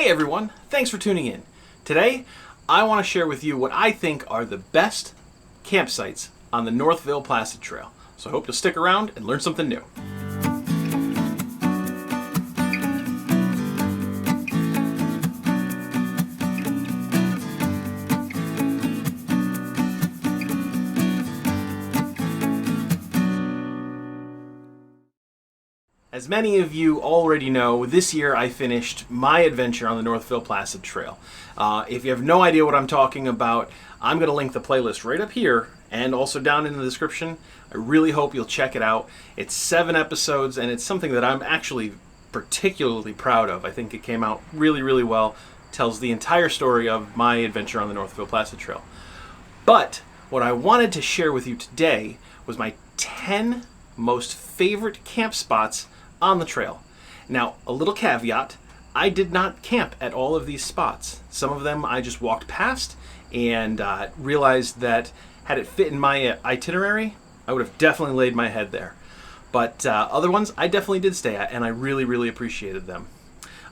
Hey everyone, thanks for tuning in. Today, I want to share with you what I think are the best campsites on the Northville Placid Trail. So I hope you'll stick around and learn something new. As many of you already know, this year I finished my adventure on the Northville Placid Trail. If you have no idea what I'm talking about, I'm going to link the playlist right up here and also down in the description. I really hope you'll check it out. It's 7 episodes and it's something that I'm actually particularly proud of. I think it came out really, really well. Tells the entire story of my adventure on the Northville Placid Trail. But what I wanted to share with you today was my 10 most favorite camp spots on the trail. Now, a little caveat, I did not camp at all of these spots. Some of them I just walked past and realized that had it fit in my itinerary, I would have definitely laid my head there. But other ones I definitely did stay at, and I really, really appreciated them.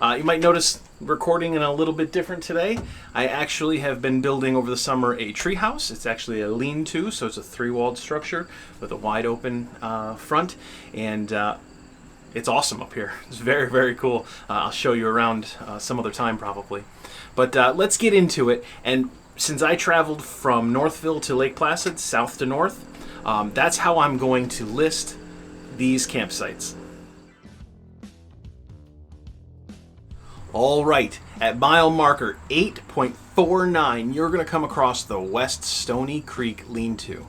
You might notice recording in a little bit different today. I actually have been building over the summer a tree house. It's actually a lean-to, so it's a 3-walled structure with a wide open front, and it's awesome up here. It's very, very cool. I'll show you around some other time probably. But let's get into it. And since I traveled from Northville to Lake Placid, south to north, that's how I'm going to list these campsites. All right, at mile marker 8.49, you're going to come across the West Stony Creek Lean-to.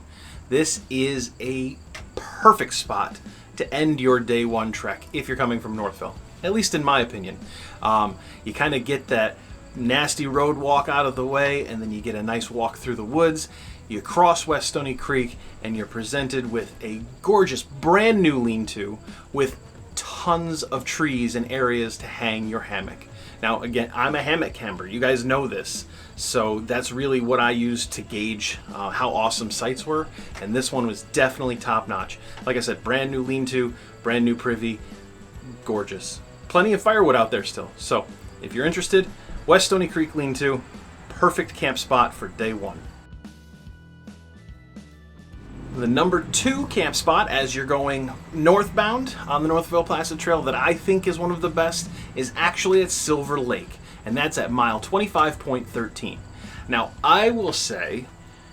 This is a perfect spot to end your day one trek if you're coming from Northville, at least in my opinion. You kind of get that nasty road walk out of the way, and then you get a nice walk through the woods. You cross West Stony Creek, and you're presented with a gorgeous brand new lean-to with tons of trees and areas to hang your hammock. Now, again, I'm a hammock camper. You guys know this. So that's really what I used to gauge how awesome sites were. And this one was definitely top notch. Like I said, brand new lean-to, brand new privy, gorgeous. Plenty of firewood out there still. So if you're interested, West Stony Creek Lean-to, perfect camp spot for day one. The number 2 camp spot as you're going northbound on the Northville Placid Trail that I think is one of the best is actually at Silver Lake, and that's at mile 25.13. Now, I will say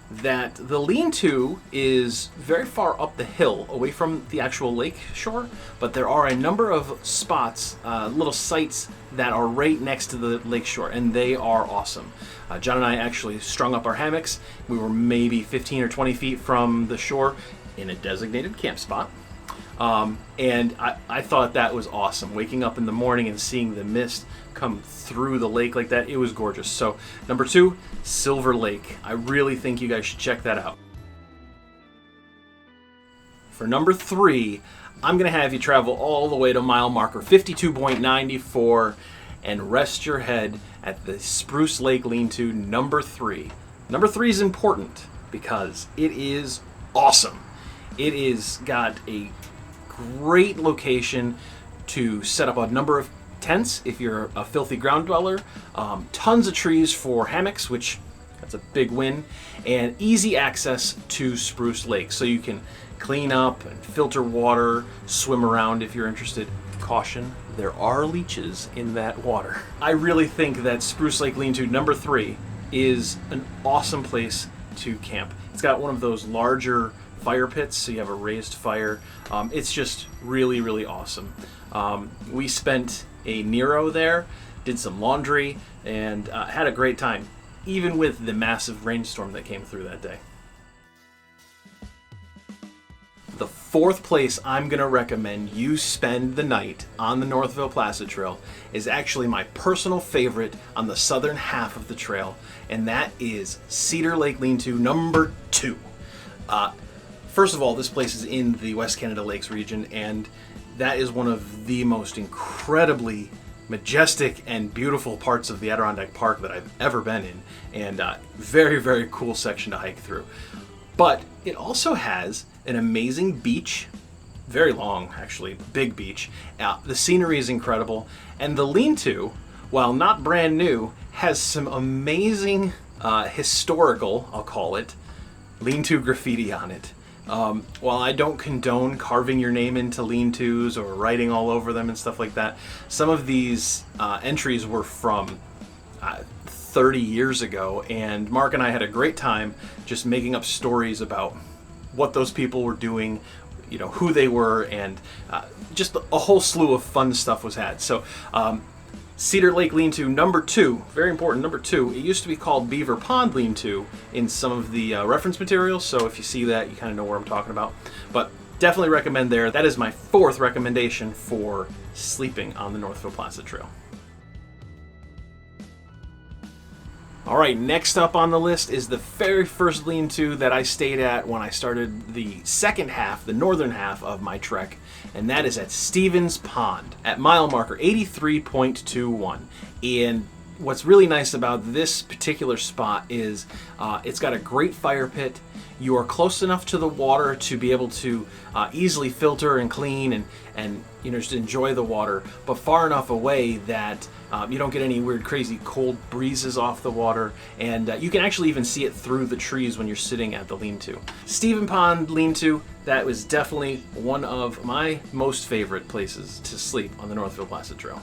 that the lean-to is very far up the hill away from the actual lake shore, but there are a number of spots, little sites that are right next to the lake shore, and they are awesome. John and I actually strung up our hammocks. We were maybe 15 or 20 feet from the shore in a designated camp spot. And I thought that was awesome. Waking up in the morning and seeing the mist come through the lake like that, it was gorgeous. So number 2, Silver Lake. I really think you guys should check that out. For number 3, I'm going to have you travel all the way to mile marker 52.94 and rest your head at the Spruce Lake Lean-to number 3. Number 3 is important because it is awesome. It is got a great location to set up a number of tents if you're a filthy ground dweller, tons of trees for hammocks, which that's a big win, and easy access to Spruce Lake, so you can clean up and filter water, swim around if you're interested. Caution, there are leeches in that water. I really think that Spruce Lake Lean-to number 3 is an awesome place to camp. It's got one of those larger fire pits, so you have a raised fire. It's just really, really awesome. We spent a Nero there, did some laundry, and had a great time, even with the massive rainstorm that came through that day. The 4th place I'm going to recommend you spend the night on the Northville Placid Trail is actually my personal favorite on the southern half of the trail, and that is Cedar Lake Lean-to number 2. First of all, this place is in the West Canada Lakes region, and that is one of the most incredibly majestic and beautiful parts of the Adirondack Park that I've ever been in, and very, very cool section to hike through. But it also has an amazing beach, very long actually, big beach. The scenery is incredible, and the lean-to while not brand new, has some amazing historical, I'll call it, lean-to graffiti on it. While I don't condone carving your name into lean-tos or writing all over them and stuff like that, some of these entries were from 30 years ago, and Mark and I had a great time just making up stories about what those people were doing, you know, who they were, and just a whole slew of fun stuff was had. So Cedar Lake Lean-to number 2, very important, number 2. It used to be called Beaver Pond Lean-to in some of the reference materials, so if you see that, you kind of know where I'm talking about. But definitely recommend there. That is my 4th recommendation for sleeping on the Northville Placid Trail. All right, next up on the list is the very first lean-to that I stayed at when I started the second half, the northern half of my trek, and that is at Stevens Pond at mile marker 83.21. And what's really nice about this particular spot is it's got a great fire pit. You are close enough to the water to be able to easily filter and clean and you know, just enjoy the water, but far enough away that you don't get any weird, crazy cold breezes off the water, and you can actually even see it through the trees when you're sitting at the lean-to. Stevens Pond Lean-to, that was definitely one of my most favorite places to sleep on the Northville Placid Trail.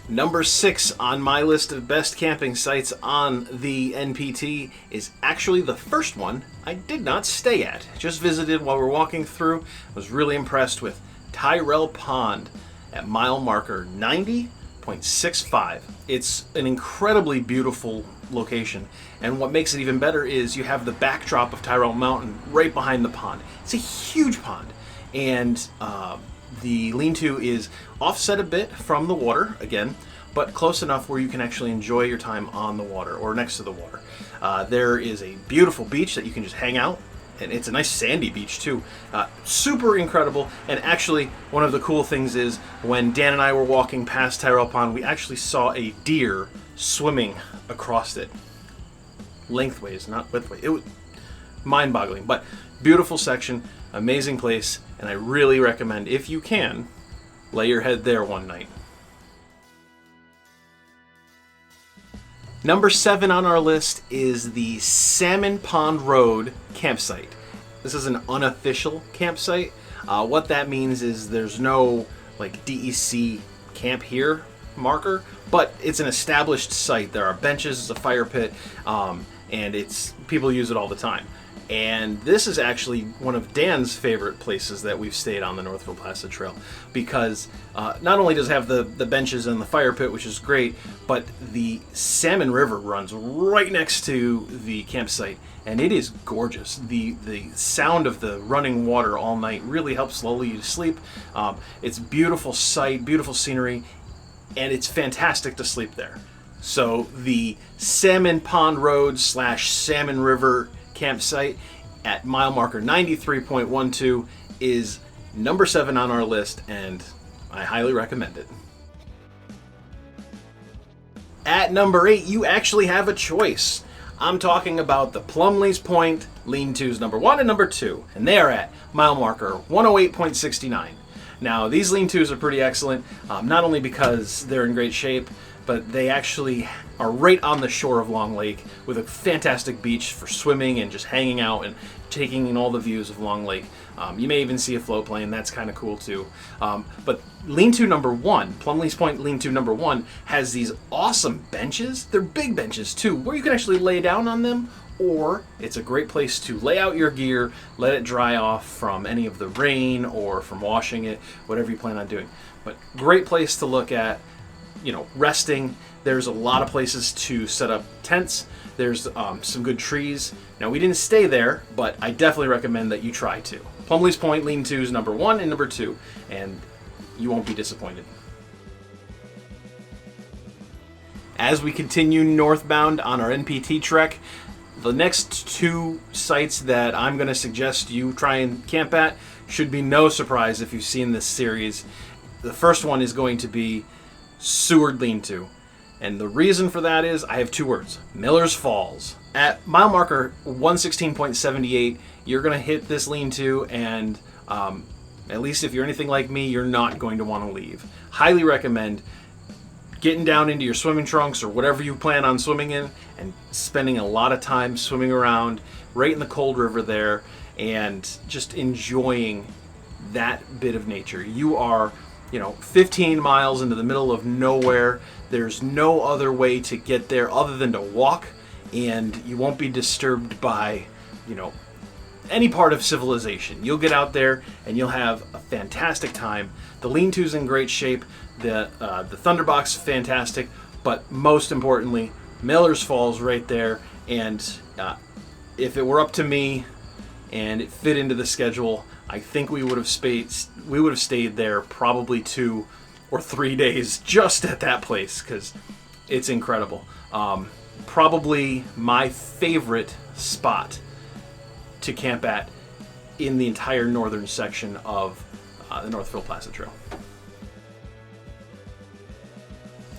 Number 6 on my list of best camping sites on the NPT is actually the first one I did not stay at. Just visited while we were walking through. Was really impressed with Tirrell Pond at mile marker 90.65. It's an incredibly beautiful location, and what makes it even better is you have the backdrop of Tirrell Mountain right behind the pond. It's a huge pond, and the lean-to is offset a bit from the water, again, but close enough where you can actually enjoy your time on the water or next to the water. There is a beautiful beach that you can just hang out, and it's a nice sandy beach too. Super incredible, and actually one of the cool things is when Dan and I were walking past Tirrell Pond, we actually saw a deer swimming across it. Lengthways, not widthways. It was mind-boggling, but beautiful section, amazing place, and I really recommend, if you can, lay your head there one night. Number 7 on our list is the Salmon Pond Road campsite. This is an unofficial campsite. What that means is there's no like DEC camp here marker, but it's an established site. There are benches, it's a fire pit, and people use it all the time. And this is actually one of Dan's favorite places that we've stayed on the Northville Placid Trail, because not only does it have the benches and the fire pit, which is great, but the Salmon River runs right next to the campsite, and it is gorgeous. The sound of the running water all night really helps lull you to sleep. It's a beautiful sight, beautiful scenery, and it's fantastic to sleep there. So the Salmon Pond Road / Salmon River campsite at mile marker 93.12 is number 7 on our list, and I highly recommend it. At number 8, you actually have a choice. I'm talking about the Plumley's Point Lean-tos number 1 and number 2, and they are at mile marker 108.69. Now, these lean-tos are pretty excellent, not only because they're in great shape, but they actually are right on the shore of Long Lake with a fantastic beach for swimming and just hanging out and taking in all the views of Long Lake. You may even see a float plane. That's kind of cool too. But Lean-to number 1, Plumley's Point Lean-to number 1, has these awesome benches. They're big benches too, where you can actually lay down on them, or it's a great place to lay out your gear, let it dry off from any of the rain or from washing it, whatever you plan on doing. But great place to look at, you know, resting. There's a lot of places to set up tents. There's some good trees. Now, we didn't stay there, but I definitely recommend that you try to. Plumley's Point Lean-tos number 1 and number 2, and you won't be disappointed. As we continue northbound on our NPT trek, the next 2 sites that I'm going to suggest you try and camp at should be no surprise if you've seen this series. The first one is going to be Seward Lean-to. And the reason for that is, I have 2 words: Miller's Falls. At mile marker 116.78, you're going to hit this lean-to, and At least if you're anything like me, you're not going to want to leave. Highly recommend getting down into your swimming trunks or whatever you plan on swimming in and spending a lot of time swimming around right in the cold river there and just enjoying that bit of nature. You are, 15 miles into the middle of nowhere. There's no other way to get there other than to walk, and you won't be disturbed by, any part of civilization. You'll get out there and you'll have a fantastic time. The Lean-to's in great shape. The Thunderbox is fantastic, but most importantly, Miller's Falls right there. And if it were up to me and it fit into the schedule, I think we would have stayed there probably 2 or 3 days just at that place because it's incredible. Probably my favorite spot to camp at in the entire northern section of the Northville Placid Trail.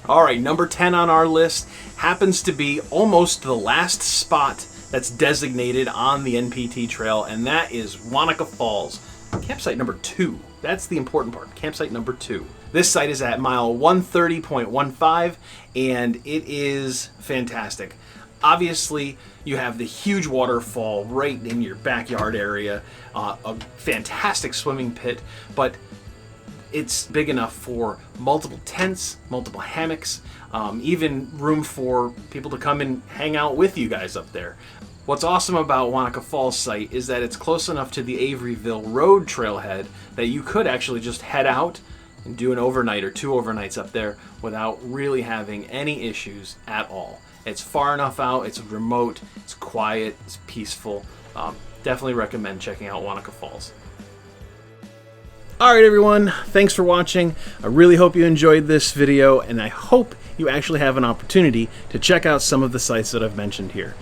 All right, number 10 on our list happens to be almost the last spot that's designated on the NPT trail, and that is Wanika Falls, campsite number 2. That's the important part, campsite number 2. This site is at mile 130.15, and it is fantastic. Obviously, you have the huge waterfall right in your backyard area, a fantastic swimming pit, but it's big enough for multiple tents, multiple hammocks, even room for people to come and hang out with you guys up there. What's awesome about Wanika Falls site is that it's close enough to the Averyville Road trailhead that you could actually just head out and do an overnight or 2 overnights up there without really having any issues at all. It's far enough out, it's remote, it's quiet, it's peaceful. Definitely recommend checking out Wanika Falls. Alright everyone, thanks for watching. I really hope you enjoyed this video, and I hope you actually have an opportunity to check out some of the sites that I've mentioned here.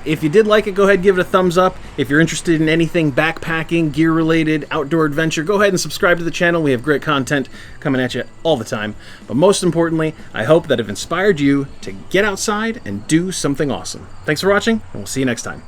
If you did like it, go ahead and give it a thumbs up. If you're interested in anything backpacking, gear-related, outdoor adventure, go ahead and subscribe to the channel. We have great content coming at you all the time. But most importantly, I hope that I've inspired you to get outside and do something awesome. Thanks for watching, and we'll see you next time.